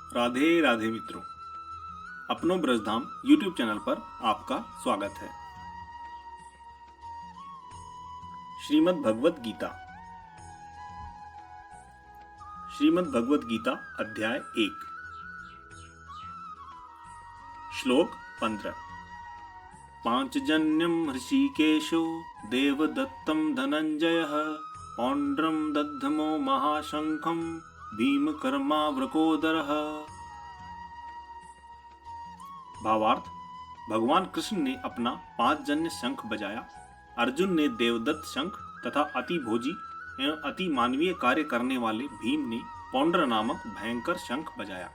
राधे राधे मित्रों, अपनों Brajdham YouTube channel पर आपका स्वागत है। श्रीमद् भगवत गीता अध्याय 1 श्लोक 15। पांचजन्यम ऋषिकेशो देवदत्तं धनंजयः पौंड्रं दद्धमो महाशंखं भीमकर्मावृकोदरः। भावार्थ, भगवान कृष्ण ने अपना 5 जन्य शंख बजाया। अर्जुन ने देवदत्त शंख तथा अति भोजी एवं अति मानवीय कार्य करने वाले भीम ने पौंड्र नामक भयंकर शंख बजाया।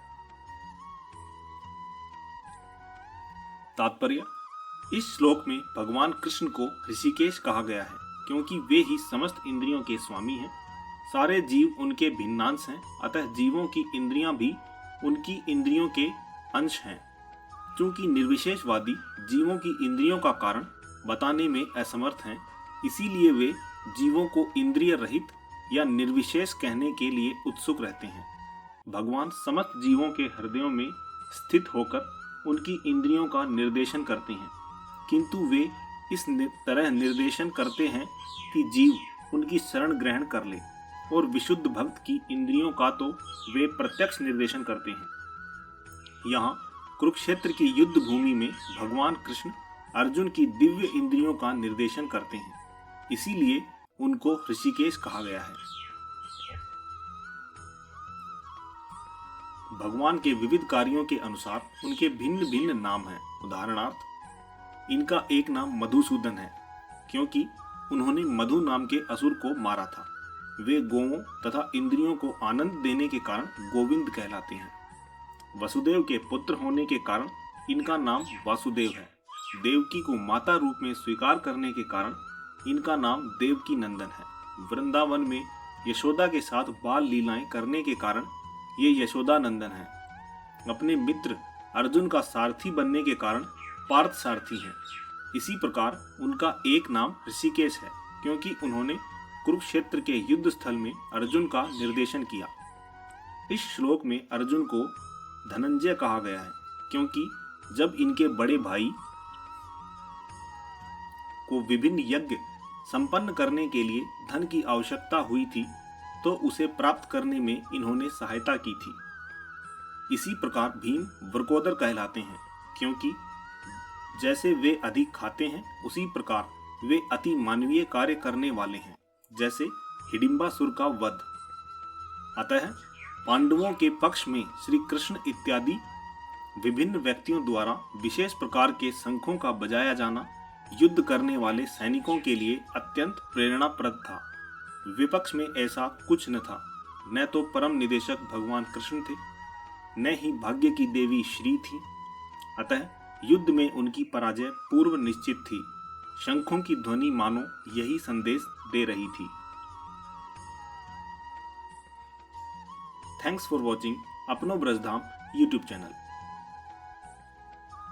तात्पर्य: इस श्लोक में भगवान कृष्ण को ऋषिकेश कहा गया है क्योंकि वे ही समस्त इंद्रियों के स्वामी हैं। सारे जीव उनके भिन्नांश हैं, अतः जीवों की इंद्रियां भी उनकी इंद्रियों के अंश हैं। चूंकि निर्विशेषवादी जीवों की इंद्रियों का कारण बताने में असमर्थ हैं, इसीलिए वे जीवों को इंद्रिय रहित या निर्विशेष कहने के लिए उत्सुक रहते हैं। भगवान समस्त जीवों के हृदयों में स्थित होकर उनकी इंद्रियों का निर्देशन करते हैं, किंतु वे इस तरह निर्देशन करते हैं कि जीव उनकी शरण ग्रहण कर ले, और विशुद्ध भक्त की इंद्रियों का तो वे प्रत्यक्ष निर्देशन करते हैं। यहाँ कुरुक्षेत्र की युद्ध भूमि में भगवान कृष्ण अर्जुन की दिव्य इंद्रियों का निर्देशन करते हैं, इसीलिए उनको ऋषिकेश कहा गया है। भगवान के विविध कार्यों के अनुसार उनके भिन्न भिन्न नाम हैं। उदाहरणार्थ, इनका एक नाम मधुसूदन है क्योंकि उन्होंने मधु नाम के असुर को मारा था। वे गौओं तथा इंद्रियों को आनंद देने के कारण गोविंद कहलाते हैं। वसुदेव के पुत्र होने के कारण इनका नाम वासुदेव है। देवकी को माता रूप में स्वीकार करने के कारण इनका नाम देवकी नंदन है। वृंदावन में यशोदा के साथ बाल लीलाएं करने के कारण ये यशोदा नंदन है। अपने मित्र अर्जुन का सारथी बनने के कारण पार्थ सारथी हैं। इसी प्रकार उनका एक नाम ऋषिकेश है क्योंकि उन्होंने कुरुक्षेत्र के युद्ध स्थल में अर्जुन का निर्देशन किया। इस श्लोक में अर्जुन को धनंजय कहा गया है क्योंकि जब इनके बड़े भाई को विभिन्न यज्ञ संपन्न करने के लिए धन की आवश्यकता हुई थी तो उसे प्राप्त करने में इन्होंने सहायता की थी। इसी प्रकार भीम वृकोदर कहलाते हैं क्योंकि जैसे वे अधिक खाते हैं उसी प्रकार वे अति मानवीय कार्य करने वाले हैं, जैसे हिडिंबासुर का वध। अतः पांडवों के पक्ष में श्री कृष्ण इत्यादि विभिन्न व्यक्तियों द्वारा विशेष प्रकार के शंखों का बजाया जाना युद्ध करने वाले सैनिकों के लिए अत्यंत प्रेरणाप्रद था। विपक्ष में ऐसा कुछ न था। न तो परम निदेशक भगवान कृष्ण थे, न ही भाग्य की देवी श्री थी। अतः युद्ध में उनकी पराजय पूर्व निश्चित थी। शंखों की ध्वनि मानो यही संदेश दे रही थी। थैंक्स फॉर वॉचिंग अपनों ब्रजधाम YouTube चैनल।